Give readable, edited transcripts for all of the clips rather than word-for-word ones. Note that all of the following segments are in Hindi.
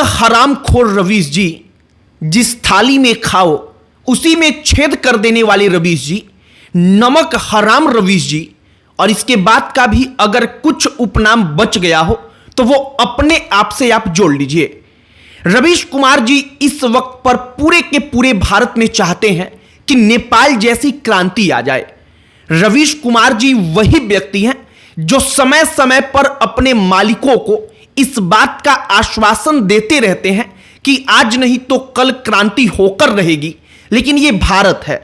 हरामखोर रवीश जी, जिस थाली में खाओ उसी में छेद कर देने वाले रवीश जी, नमक हराम रवीश जी, और इसके बाद का भी अगर कुछ उपनाम बच गया हो तो वो अपने आप से आप जोड़ लीजिए। रवीश कुमार जी इस वक्त पर पूरे के पूरे भारत में चाहते हैं कि नेपाल जैसी क्रांति आ जाए। रवीश कुमार जी वही व्यक्ति हैं जो समय समय पर अपने मालिकों को इस बात का आश्वासन देते रहते हैं कि आज नहीं तो कल क्रांति होकर रहेगी, लेकिन यह भारत है।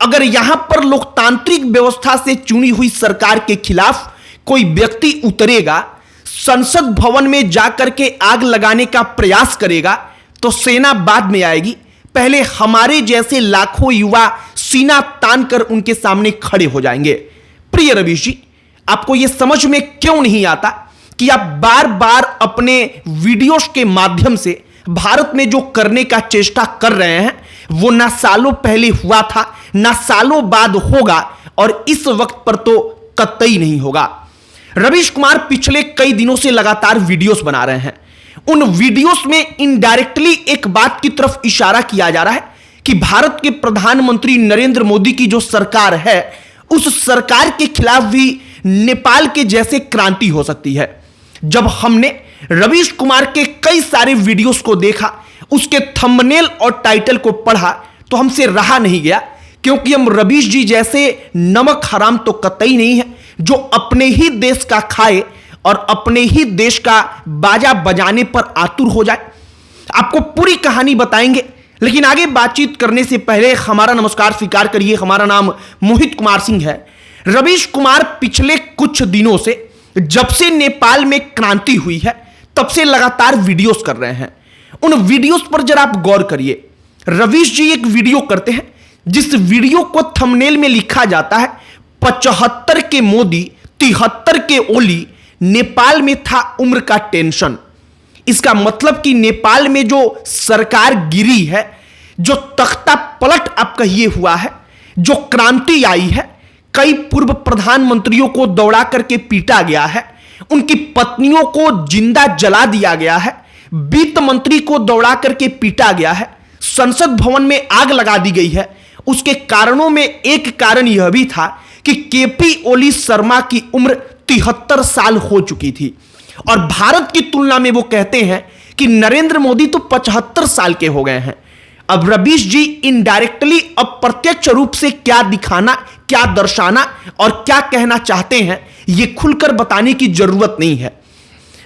अगर यहां पर लोकतांत्रिक व्यवस्था से चुनी हुई सरकार के खिलाफ कोई व्यक्ति उतरेगा, संसद भवन में जाकर के आग लगाने का प्रयास करेगा, तो सेना बाद में आएगी। पहले हमारे जैसे लाखों युवा सीना तान कर उनके सामने खड़े हो जाएंगे। प्रिय रवीश जी, आपको यह समझ में क्यों नहीं आता कि आप बार बार अपने वीडियोस के माध्यम से भारत में जो करने का चेष्टा कर रहे हैं वो ना सालों पहले हुआ था, ना सालों बाद होगा, और इस वक्त पर तो कतई नहीं होगा। रवीश कुमार पिछले कई दिनों से लगातार वीडियोस बना रहे हैं। उन वीडियोस में इनडायरेक्टली एक बात की तरफ इशारा किया जा रहा है कि भारत के प्रधानमंत्री नरेंद्र मोदी की जो सरकार है, उस सरकार के खिलाफ भी नेपाल के जैसे क्रांति हो सकती है। जब हमने रवीश कुमार के कई सारे वीडियोस को देखा, उसके थंबनेल और टाइटल को पढ़ा, तो हमसे रहा नहीं गया, क्योंकि हम रवीश जी जैसे नमक हराम तो कतई नहीं है जो अपने ही देश का खाए और अपने ही देश का बाजा बजाने पर आतुर हो जाए। आपको पूरी कहानी बताएंगे, लेकिन आगे बातचीत करने से पहले हमारा नमस्कार स्वीकार करिए। हमारा नाम मोहित कुमार सिंह है। रवीश कुमार पिछले कुछ दिनों से, जब से नेपाल में क्रांति हुई है, तब से लगातार वीडियोस कर रहे हैं। उन वीडियोस पर जरा आप गौर करिए। रवीश जी एक वीडियो करते हैं जिस वीडियो को थंबनेल में लिखा जाता है 75 के मोदी 73 के ओली, नेपाल में था उम्र का टेंशन। इसका मतलब कि नेपाल में जो सरकार गिरी है, जो तख्ता पलट आप कहिए हुआ है, जो क्रांति आई है, कई पूर्व प्रधानमंत्रियों को दौड़ा करके पीटा गया है, उनकी पत्नियों को जिंदा जला दिया गया है, वित्त मंत्री को दौड़ा करके पीटा गया है, संसद भवन में आग लगा दी गई है। उसके कारणों में एक कारण यह भी था कि केपी ओली शर्मा की उम्र 73 साल हो चुकी थी, और भारत की तुलना में वो कहते हैं कि नरेंद्र मोदी तो 75 साल के हो गए हैं। अब रवीश जी इनडायरेक्टली अप्रत्यक्ष रूप से क्या दिखाना, क्या दर्शाना और क्या कहना चाहते हैं, यह खुलकर बताने की जरूरत नहीं है।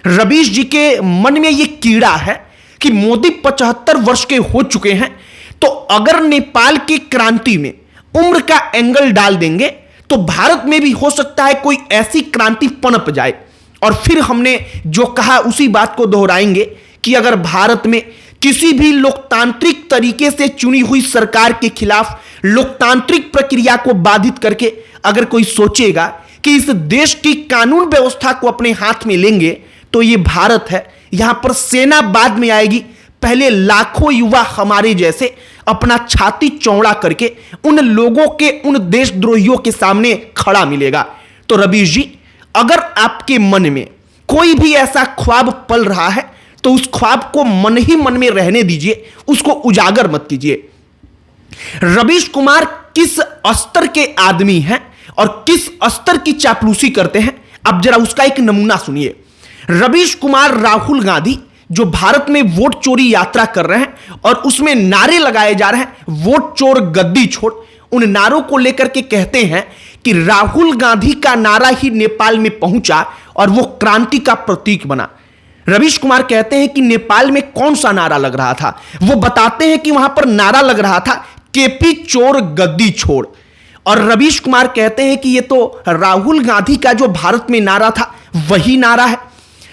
रवीश जी के मन में यह कीड़ा है कि मोदी 75 वर्ष के हो चुके हैं, तो अगर नेपाल की क्रांति में उम्र का एंगल डाल देंगे तो भारत में भी हो सकता है कोई ऐसी क्रांति पनप जाए। और फिर हमने जो कहा उसी बात को दोहराएंगे कि अगर भारत में किसी भी लोकतांत्रिक तरीके से चुनी हुई सरकार के खिलाफ लोकतांत्रिक प्रक्रिया को बाधित करके अगर कोई सोचेगा कि इस देश की कानून व्यवस्था को अपने हाथ में लेंगे, तो ये भारत है। यहां पर सेना बाद में आएगी। पहले लाखों युवा हमारे जैसे अपना छाती चौड़ा करके उन लोगों के, उन देशद्रोहियों के सामने खड़ा मिलेगा। तो रवीश जी, अगर आपके मन में कोई भी ऐसा ख्वाब पल रहा है तो उस ख्वाब को मन ही मन में रहने दीजिए, उसको उजागर मत कीजिए। रवीश कुमार किस स्तर के आदमी हैं और किस स्तर की चापलूसी करते हैं, अब जरा उसका एक नमूना सुनिए। रवीश कुमार राहुल गांधी जो भारत में वोट चोरी यात्रा कर रहे हैं और उसमें नारे लगाए जा रहे हैं, वोट चोर गद्दी छोड़, उन नारों को लेकर के कहते हैं कि राहुल गांधी का नारा ही नेपाल में पहुंचा और वो क्रांति का प्रतीक बना। रवीश कुमार कहते हैं कि नेपाल में कौन सा नारा लग रहा था, वो बताते हैं कि वहां पर नारा लग रहा था केपी चोर गद्दी छोड़। और रवीश कुमार कहते हैं कि ये तो राहुल गांधी का जो भारत में नारा था वही नारा है।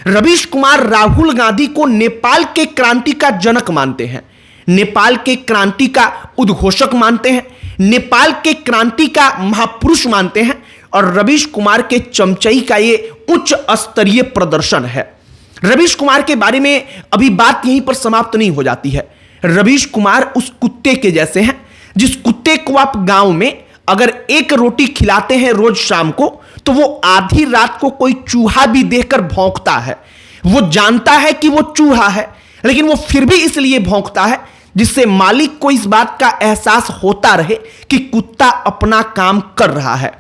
रवीश कुमार राहुल गांधी को नेपाल के क्रांति का जनक मानते हैं, नेपाल के क्रांति का उद्घोषक मानते हैं, नेपाल के क्रांति का महापुरुष मानते हैं, और रवीश कुमार के चमचई का ये उच्च स्तरीय प्रदर्शन है। रवीश कुमार के बारे में अभी बात यहीं पर समाप्त नहीं हो जाती है। रवीश कुमार उस कुत्ते के जैसे हैं जिस कुत्ते को आप गांव में अगर एक रोटी खिलाते हैं रोज शाम को, तो वो आधी रात को कोई चूहा भी देखकर भौंकता है। वो जानता है कि वो चूहा है, लेकिन वो फिर भी इसलिए भौंकता है जिससे मालिक को इस बात का एहसास होता रहे कि कुत्ता अपना काम कर रहा है।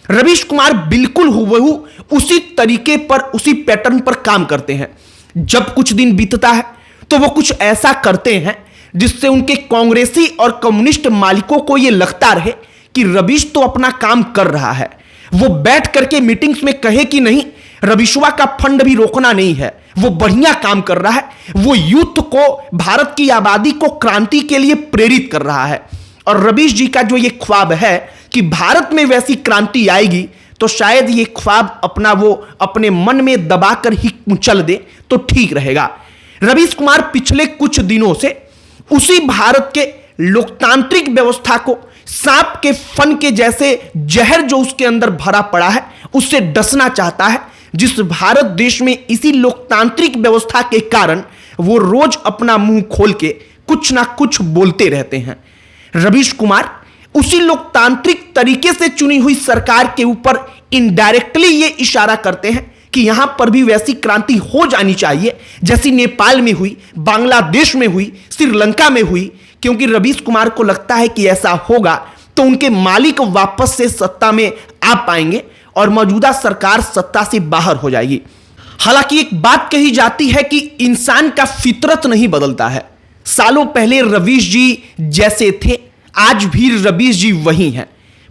रवीश कुमार बिल्कुल हुबहू उसी तरीके पर, उसी पैटर्न पर काम करते हैं। जब कुछ दिन बीतता है तो वो कुछ ऐसा करते हैं जिससे उनके कांग्रेसी और कम्युनिस्ट मालिकों को यह लगता रहे कि रवीश तो अपना काम कर रहा है। वो बैठ करके मीटिंग्स में कहे कि नहीं, रवीशवा का फंड भी रोकना नहीं है, वो बढ़िया काम कर रहा है, वो यूथ को, भारत की आबादी को क्रांति के लिए प्रेरित कर रहा है। और रवीश जी का जो ये ख्वाब है कि भारत में वैसी क्रांति आएगी, तो शायद ये ख्वाब वो अपने मन में दबाकर ही कुचल दे तो ठीक रहेगा। रवीश कुमार पिछले कुछ दिनों से उसी भारत के लोकतांत्रिक व्यवस्था को सांप के फन के जैसे जहर जो उसके अंदर भरा पड़ा है उससे डसना चाहता है, जिस भारत देश में इसी लोकतांत्रिक व्यवस्था के कारण वो रोज अपना मुंह खोल के कुछ ना कुछ बोलते रहते हैं। रवीश कुमार उसी लोकतांत्रिक तरीके से चुनी हुई सरकार के ऊपर इनडायरेक्टली ये इशारा करते हैं कि यहां पर भी वैसी क्रांति हो जानी चाहिए जैसी नेपाल में हुई, बांग्लादेश में हुई, श्रीलंका में हुई, क्योंकि रवीश कुमार को लगता है कि ऐसा होगा तो उनके मालिक वापस से सत्ता में आ पाएंगे और मौजूदा सरकार सत्ता से बाहर हो जाएगी। हालांकि एक बात कही जाती है कि इंसान का फितरत नहीं बदलता है। सालों पहले रवीश जी जैसे थे, आज भी रवीश जी वही हैं।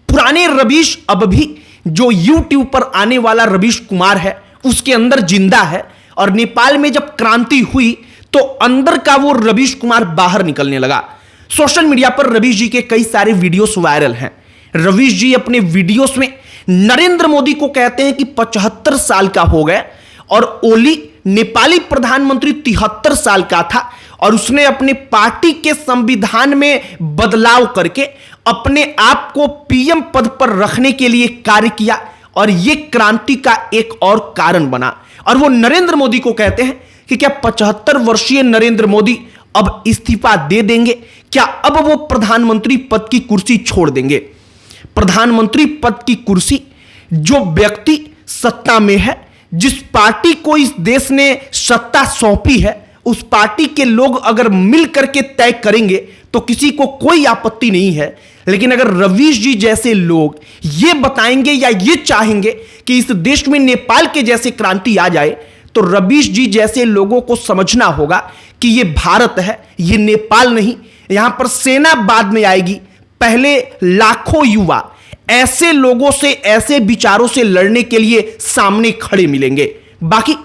पुराने रवीश अब भी जो यूट्यूब पर आने वाला रवीश कुमार है उसके अंदर जिंदा है, और नेपाल में जब क्रांति हुई तो अंदर का वो रवीश कुमार बाहर निकलने लगा। सोशल मीडिया पर रवीश जी के कई सारे वीडियोस वायरल हैं। रवीश जी अपने वीडियोस में नरेंद्र मोदी को कहते हैं कि 75 साल का हो गया, और ओली नेपाली प्रधानमंत्री 73 साल का था, और उसने अपने पार्टी के संविधान में बदलाव करके अपने आप को पीएम पद पर रखने के लिए कार्य किया, और यह क्रांति का एक और कारण बना। और वो नरेंद्र मोदी को कहते हैं कि क्या 75 वर्षीय नरेंद्र मोदी अब इस्तीफा दे देंगे? क्या अब वो प्रधानमंत्री पद की कुर्सी छोड़ देंगे? प्रधानमंत्री पद की कुर्सी जो व्यक्ति सत्ता में है, जिस पार्टी को इस देश ने सत्ता सौंपी है, उस पार्टी के लोग अगर मिल करके तय करेंगे तो किसी को कोई आपत्ति नहीं है। लेकिन अगर रवीश जी जैसे लोग ये बताएंगे या ये चाहेंगे कि इस देश में नेपाल के जैसे क्रांति आ जाए, तो रवीश जी जैसे लोगों को समझना होगा कि ये भारत है, ये नेपाल नहीं। यहां पर सेना बाद में आएगी, पहले लाखों युवा ऐसे लोगों से, ऐसे विचारों से लड़ने के लिए सामने खड़े मिलेंगे। बाकी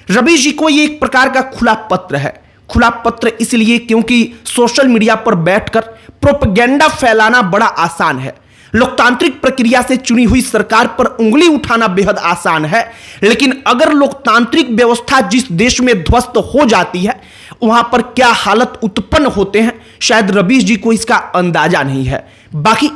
रवीश जी को यह एक प्रकार का खुला पत्र है। खुला पत्र इसलिए क्योंकि सोशल मीडिया पर बैठकर प्रोपेगेंडा फैलाना बड़ा आसान है। लोकतांत्रिक प्रक्रिया से चुनी हुई सरकार पर उंगली उठाना बेहद आसान है, लेकिन अगर लोकतांत्रिक व्यवस्था जिस देश में ध्वस्त हो जाती है वहां पर क्या हालत उत्पन्न होते हैं, शायद रवीश जी को इसका अंदाजा नहीं है। बाकी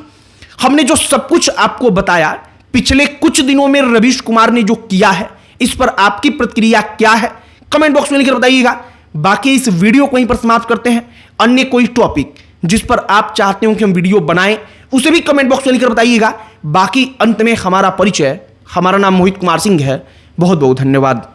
हमने जो सब कुछ आपको बताया, पिछले कुछ दिनों में रवीश कुमार ने जो किया है, इस पर आपकी प्रतिक्रिया क्या है कमेंट बॉक्स में लिखकर बताइएगा। बाकी इस वीडियो को यहीं पर समाप्त करते हैं। अन्य कोई टॉपिक जिस पर आप चाहते हो कि हम वीडियो बनाएं, उसे भी कमेंट बॉक्स में लिखकर बताइएगा। बाकी अंत में हमारा परिचय, हमारा नाम मोहित कुमार सिंह है। बहुत बहुत धन्यवाद।